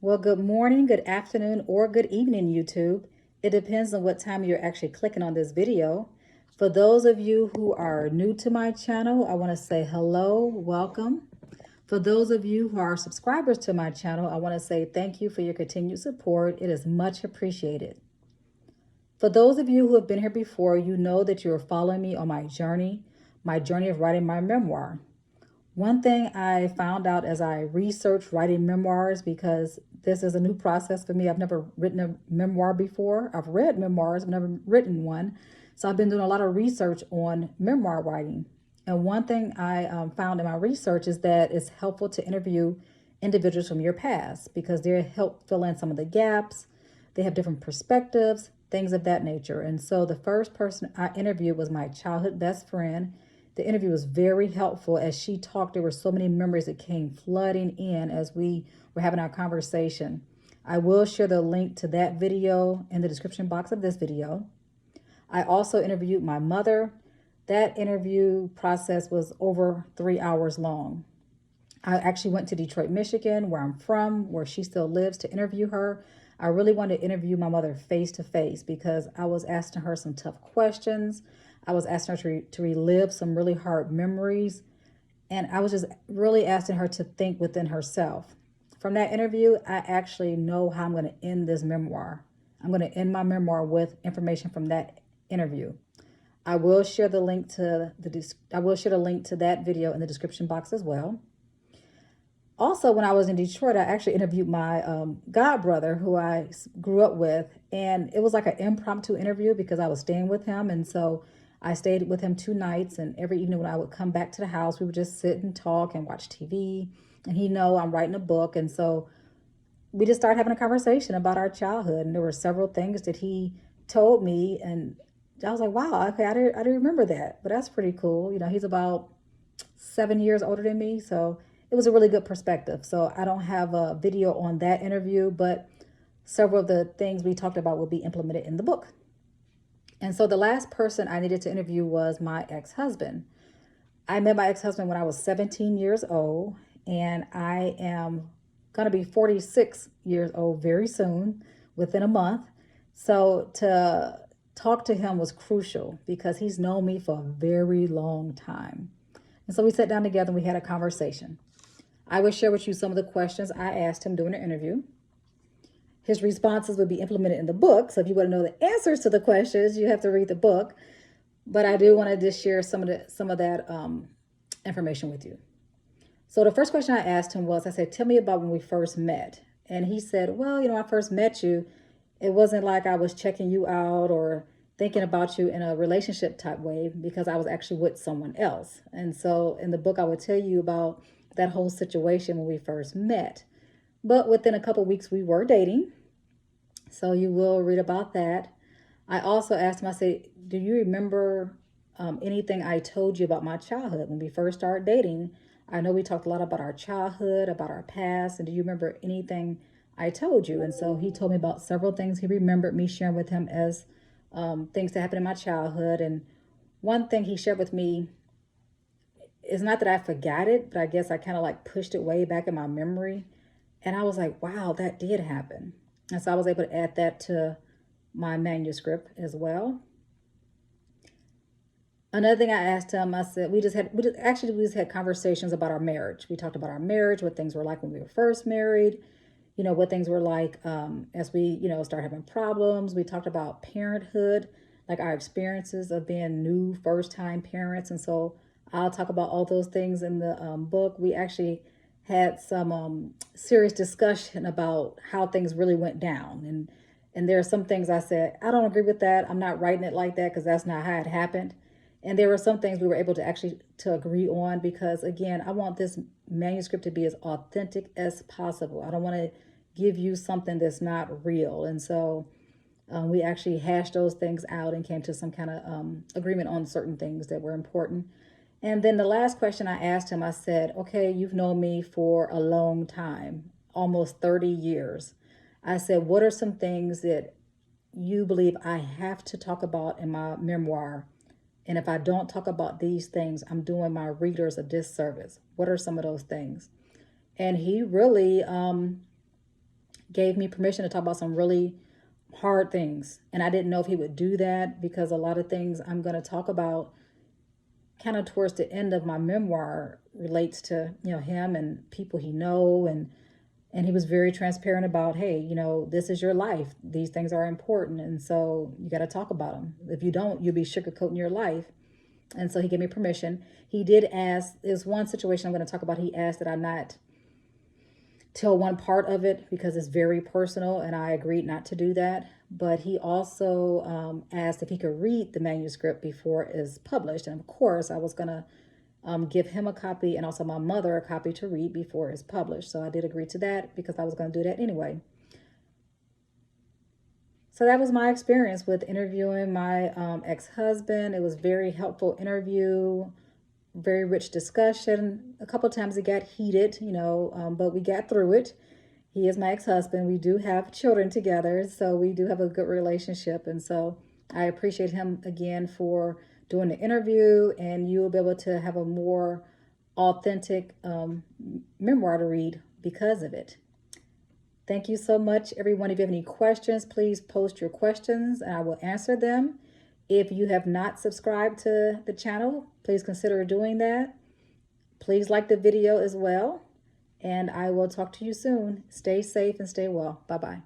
Well, good morning, good afternoon, or good evening, YouTube. It depends on what time you're actually clicking on this video. For those of you who are new to my channel, I want to say hello, welcome. For those of you who are subscribers to my channel, I want to say thank you for your continued support. It is much appreciated. For those of you who have been here before, you know that you're following me on my journey of writing my memoir. One thing I found out as I researched writing memoirs, because this is a new process for me. I've never written a memoir before. I've read memoirs, I've never written one. So I've been doing a lot of research on memoir writing. And one thing I found in my research is that it's helpful to interview individuals from your past because they help fill in some of the gaps. They have different perspectives, things of that nature. And so the first person I interviewed was my childhood best friend. The interview was very helpful. As she talked, there were so many memories that came flooding in as we were having our conversation. I will share the link to that video in the description box of this video. I also interviewed my mother. That interview process was over 3 hours long. I actually went to Detroit, Michigan, where I'm from, where she still lives, to interview her. I really wanted to interview my mother face to face because I was asking her some tough questions. I was asking her to relive some really hard memories. And I was just really asking her to think within herself. From that interview, I actually know how I'm going to end this memoir. I'm going to end my memoir with information from that interview. I will share the link to that video in the description box as well. Also, when I was in Detroit, I actually interviewed my god brother who I grew up with. And it was like an impromptu interview because I was staying with him. And so I stayed with him 2 nights. And every evening when I would come back to the house, we would just sit and talk and watch TV. And he know I'm writing a book. And so we just started having a conversation about our childhood. And there were several things that he told me. And I was like, wow, okay, I didn't remember that. But that's pretty cool. You know, he's about 7 years older than me. So it was a really good perspective. So I don't have a video on that interview, but several of the things we talked about will be implemented in the book. And so the last person I needed to interview was my ex-husband. I met my ex-husband when I was 17 years old, and I am going to be 46 years old very soon, within a month. So to talk to him was crucial because he's known me for a very long time. And so we sat down together and we had a conversation. I will share with you some of the questions I asked him during the interview. His responses would be implemented in the book. So if you want to know the answers to the questions, you have to read the book. But I do want to just share some of that information with you. So the first question I asked him was, I said, tell me about when we first met. And he said, well, I first met you. It wasn't like I was checking you out or thinking about you in a relationship type way because I was actually with someone else. And so in the book, I would tell you about that whole situation when we first met. But within a couple of weeks, we were dating. So you will read about that. I also asked him, I said, do you remember anything I told you about my childhood when we first started dating? I know we talked a lot about our childhood, about our past. And do you remember anything I told you? And so he told me about several things he remembered me sharing with him as things that happened in my childhood. And one thing he shared with me, it's not that I forgot it, but I guess I kind of like pushed it way back in my memory. And I was like, wow, that did happen. And so I was able to add that to my manuscript as well. Another thing I asked him, I said, we just had conversations about our marriage. We talked about our marriage, what things were like when we were first married, what things were like as we, start having problems. We talked about parenthood, like our experiences of being new first-time parents. And so I'll talk about all those things in the book. We actually had some serious discussion about how things really went down. And there are some things I said, I don't agree with that. I'm not writing it like that because that's not how it happened. And there were some things we were able to agree on because, again, I want this manuscript to be as authentic as possible. I don't want to give you something that's not real. And so we actually hashed those things out and came to some kind of agreement on certain things that were important. And then the last question I asked him, I said, okay, you've known me for a long time, almost 30 years. I said, what are some things that you believe I have to talk about in my memoir? And if I don't talk about these things, I'm doing my readers a disservice. What are some of those things? And he really gave me permission to talk about some really hard things. And I didn't know if he would do that because a lot of things I'm going to talk about kind of towards the end of my memoir relates to, him and people he know, and he was very transparent about, hey, this is your life. These things are important, and so you got to talk about them. If you don't, you'll be sugarcoating your life. And so he gave me permission. He did ask, there's one situation I'm going to talk about. He asked that I not tell one part of it because it's very personal, and I agreed not to do that. But he also asked if he could read the manuscript before it's published. And of course, I was going to give him a copy and also my mother a copy to read before it's published. So I did agree to that because I was going to do that anyway. So that was my experience with interviewing my ex-husband. It was a very helpful interview, very rich discussion. A couple of times it got heated, but we got through it. He is my ex-husband. We do have children together, so we do have a good relationship. And so I appreciate him again for doing the interview, and you will be able to have a more authentic memoir to read because of it. Thank you so much, everyone. If you have any questions, please post your questions and I will answer them. If you have not subscribed to the channel, please consider doing that. Please like the video as well. And I will talk to you soon. Stay safe and stay well. Bye-bye.